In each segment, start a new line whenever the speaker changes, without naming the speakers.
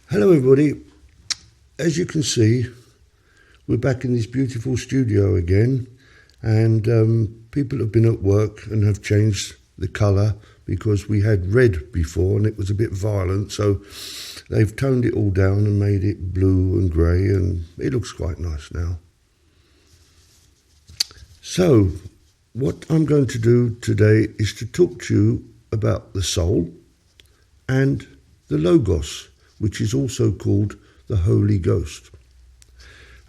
Hello everybody. As you can see, we're back in this beautiful studio again, and people have been at work and have changed the colour because we had red before and it was a bit violent, so they've toned it all down and made it blue and grey, and it looks quite nice now. So what I'm going to do today is to talk to you about the soul and the Logos, which is also called the Holy Ghost.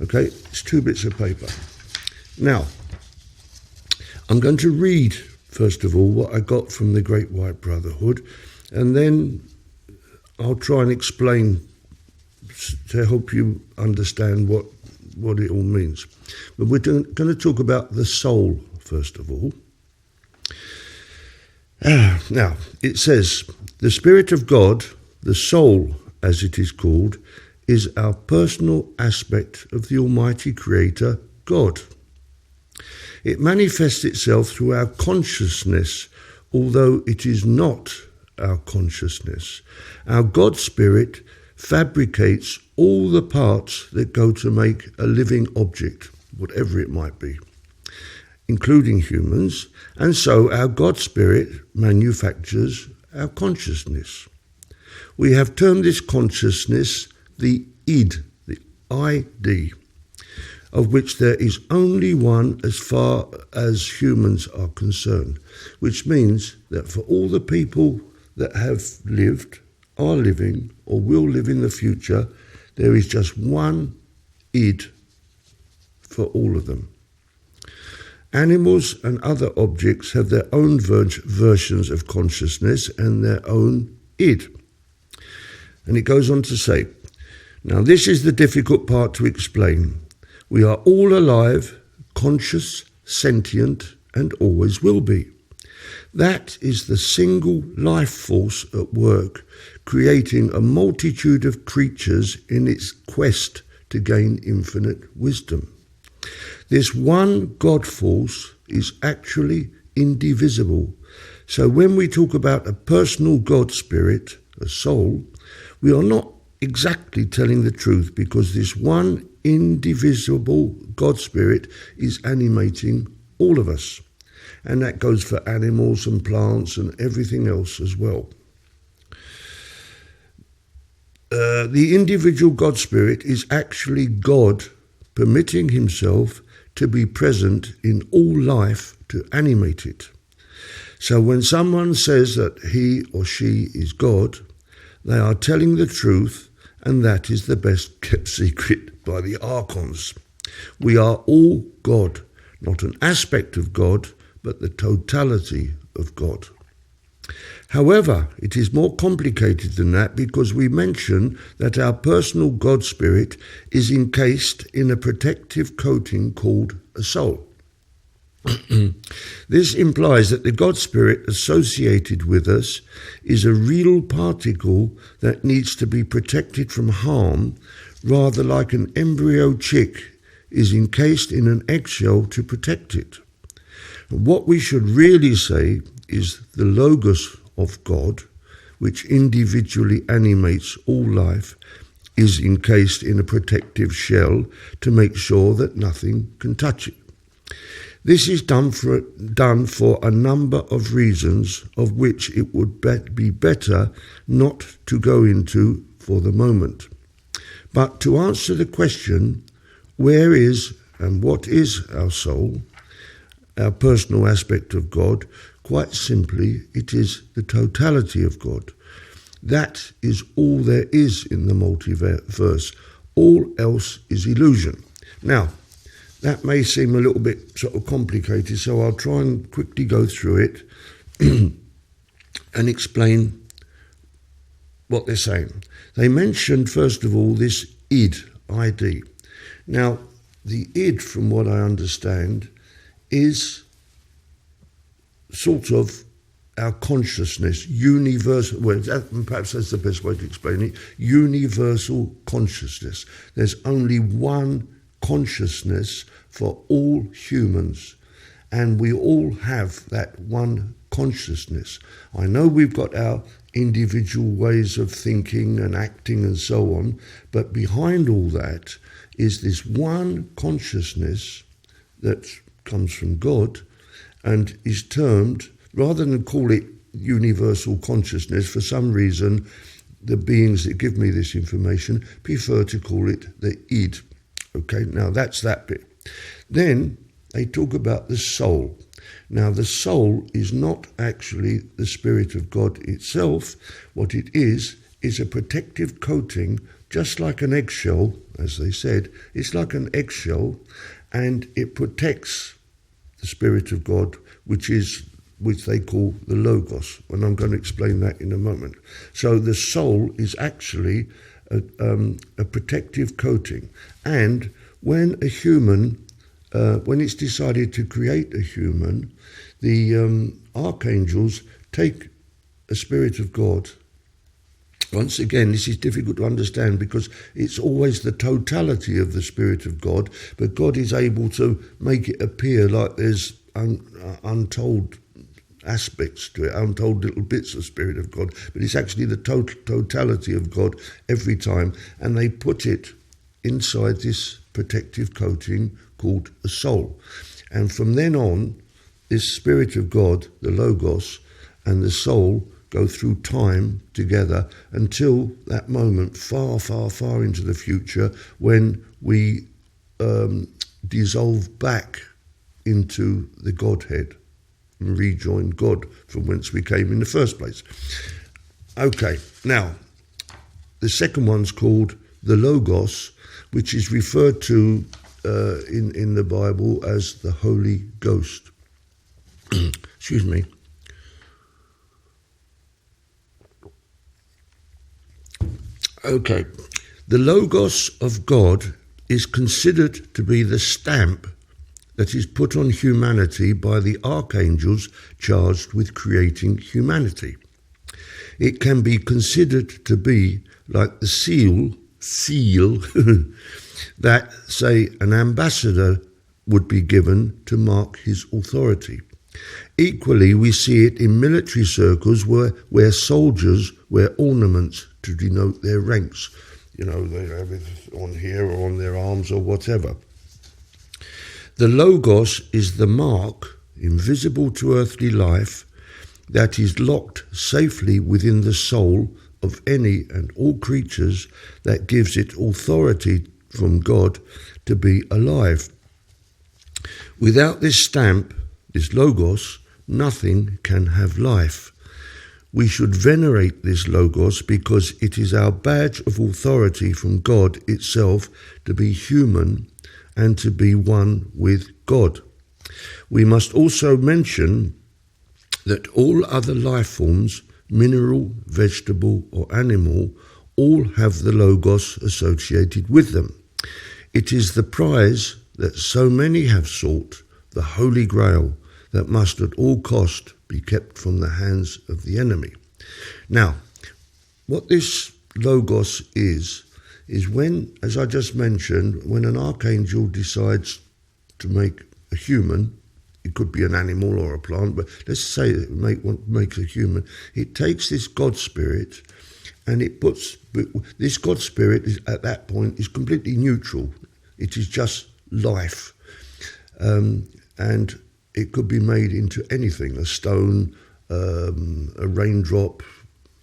Okay, it's 2 bits of paper. Now, I'm going to read, first of all, what I got from the Great White Brotherhood, and then I'll try and explain to help you understand what it all means. But we're going to talk about the soul, first of all. Now, it says, the Spirit of God, the soul, as it is called, is our personal aspect of the Almighty Creator, God. It manifests itself through our consciousness, although it is not our consciousness. Our God Spirit fabricates all the parts that go to make a living object, whatever it might be, including humans, and so our God Spirit manufactures our consciousness. We have termed this consciousness the id, the ID, of which there is only one as far as humans are concerned, which means that for all the people that have lived, are living, or will live in the future, there is just one id for all of them. Animals and other objects have their own versions of consciousness and their own id. And it goes on to say, now this is the difficult part to explain. We are all alive, conscious, sentient, and always will be. That is the single life force at work, creating a multitude of creatures in its quest to gain infinite wisdom. This one God force is actually indivisible. So when we talk about a personal God spirit, a soul, we are not exactly telling the truth, because this one indivisible God Spirit is animating all of us. And that goes for animals and plants and everything else as well. The individual God Spirit is actually God permitting himself to be present in all life to animate it. So when someone says that he or she is God, they are telling the truth, and that is the best kept secret by the archons. We are all God, not an aspect of God, but the totality of God. However, it is more complicated than that, because we mention that our personal God Spirit is encased in a protective coating called a soul. This implies that the God Spirit associated with us is a real particle that needs to be protected from harm, rather like an embryo chick is encased in an eggshell to protect it. What we should really say is the Logos of God, which individually animates all life, is encased in a protective shell to make sure that nothing can touch it. This is done for a number of reasons, of which it would be better not to go into for the moment. But to answer the question, where is and what is our soul, our personal aspect of God, quite simply, it is the totality of God. That is all there is in the multiverse. All else is illusion. Now, that may seem a little bit sort of complicated, so I'll try and quickly go through it and explain what they're saying. They mentioned, first of all, this ID. Now, the id, from what I understand, is sort of our consciousness, universal, well, perhaps that's the best way to explain it, universal consciousness. There's only one consciousness for all humans, and we all have that one consciousness. I know we've got our individual ways of thinking and acting and so on. But behind all that is this one consciousness that comes from God and is termed, rather than call it universal consciousness, for some reason the beings that give me this information prefer to call it the id. Okay, now that's that bit. Then they talk about the soul. Now the soul is not actually the Spirit of God itself. What it is a protective coating, just like an eggshell, as they said. It's like an eggshell, and it protects the Spirit of God, which they call the Logos, and I'm going to explain that in a moment. So the soul is actually a protective coating, and when a human, when it's decided to create a human, the archangels take a Spirit of God. Once again, this is difficult to understand because it's always the totality of the Spirit of God, but God is able to make it appear like there's untold aspects to it, untold little bits of Spirit of God, but it's actually the totality of God every time, and they put it inside this protective coating called a soul. And from then on, this Spirit of God, the Logos, and the soul go through time together until that moment far, far, far into the future when we dissolve back into the Godhead and rejoin God from whence we came in the first place. Okay, now, the second one's called the Logos, which is referred to in the Bible as the Holy Ghost. Excuse me. Okay, the Logos of God is considered to be the stamp that is put on humanity by the archangels charged with creating humanity. It can be considered to be like the seal that, say, an ambassador would be given to mark his authority. Equally, we see it in military circles where soldiers wear ornaments to denote their ranks. You know, they have it on here or on their arms or whatever. The Logos is the mark, invisible to earthly life, that is locked safely within the soul of any and all creatures, that gives it authority from God to be alive. Without this stamp, this Logos, nothing can have life. We should venerate this Logos because it is our badge of authority from God itself to be human and to be one with God. We must also mention that all other life forms, mineral, vegetable or animal, all have the Logos associated with them. It is the prize that so many have sought, the Holy Grail, that must at all cost be kept from the hands of the enemy. Now, what this Logos is when, as I just mentioned, when an archangel decides to make a human, it could be an animal or a plant, but let's say it makes a human, it takes this God Spirit and it puts, this God Spirit is, at that point, is completely neutral. It is just life. And it could be made into anything, a stone, a raindrop,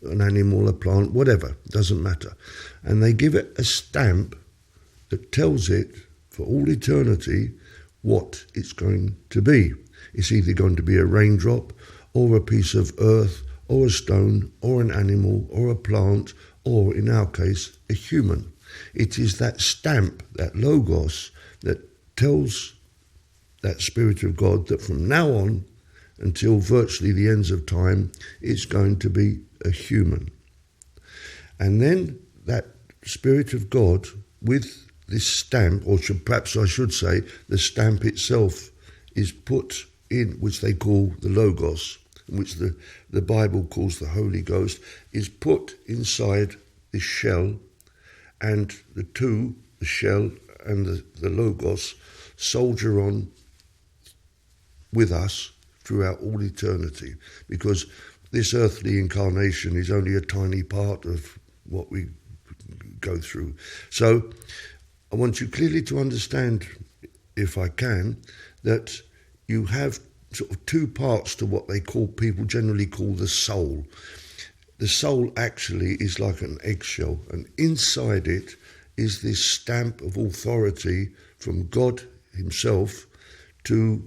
an animal, a plant, whatever, doesn't matter. And they give it a stamp that tells it for all eternity what it's going to be. It's either going to be a raindrop or a piece of earth or a stone or an animal or a plant or, in our case, a human. It is that stamp, that Logos, that tells that Spirit of God that from now on until virtually the ends of time, it's going to be a human. And then that Spirit of God with this stamp, or perhaps I should say, the stamp itself is put in, which they call the Logos, which the Bible calls the Holy Ghost, is put inside this shell, and the shell and the Logos, soldier on with us throughout all eternity, because this earthly incarnation is only a tiny part of what we go through. So I want you clearly to understand, if I can, that you have sort of two parts to what people generally call the soul. The soul actually is like an eggshell, and inside it is this stamp of authority from God himself to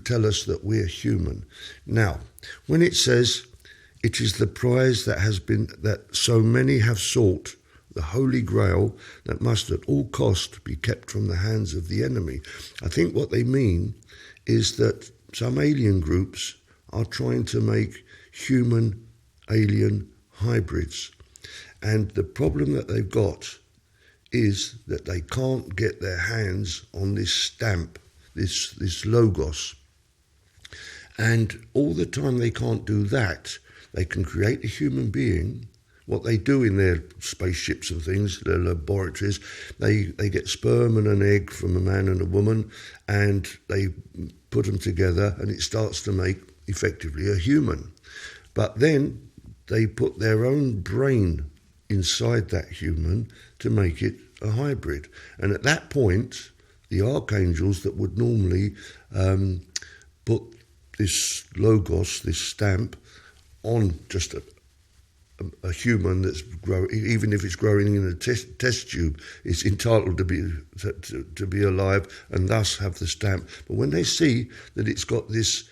tell us that we're human. Now, when it says it is the prize that so many have sought, the Holy Grail that must at all cost be kept from the hands of the enemy, I think what they mean is that some alien groups are trying to make human-alien hybrids. And the problem that they've got is that they can't get their hands on this stamp, this logos. And all the time they can't do that, they can create a human being. What they do in their spaceships and things, their laboratories, they get sperm and an egg from a man and a woman, and they put them together, and it starts to make effectively a human. But then they put their own brain inside that human to make it a hybrid. And at that point, the archangels that would normally put this logos, this stamp, on just a human that's growing, even if it's growing in a test tube, is entitled to be alive and thus have the stamp. But when they see that it's got this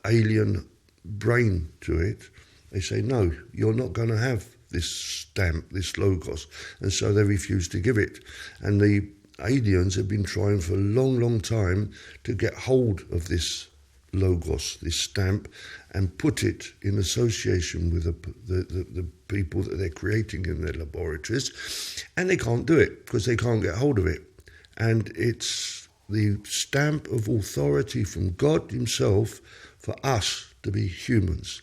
alien brain to it, they say, no, you're not going to have this stamp, this logos. And so they refuse to give it. And the aliens have been trying for a long, long time to get hold of this logos, this stamp, and put it in association with the people that they're creating in their laboratories. And they can't do it because they can't get hold of it. And it's the stamp of authority from God himself for us to be humans.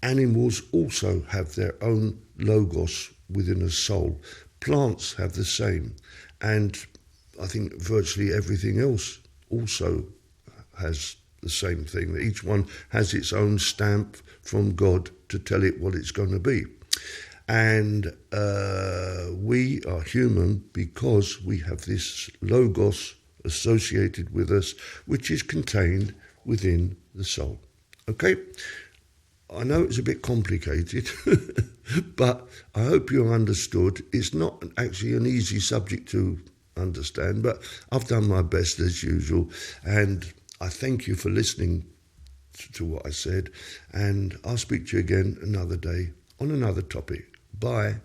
Animals also have their own logos within a soul. Plants have the same. And I think virtually everything else also has the same thing, that each one has its own stamp from God to tell it what it's going to be. And we are human because we have this logos associated with us, which is contained within the soul. Okay? I know it's a bit complicated, but I hope you understood. It's not actually an easy subject to understand, but I've done my best as usual, and I thank you for listening to what I said, and I'll speak to you again another day on another topic. Bye.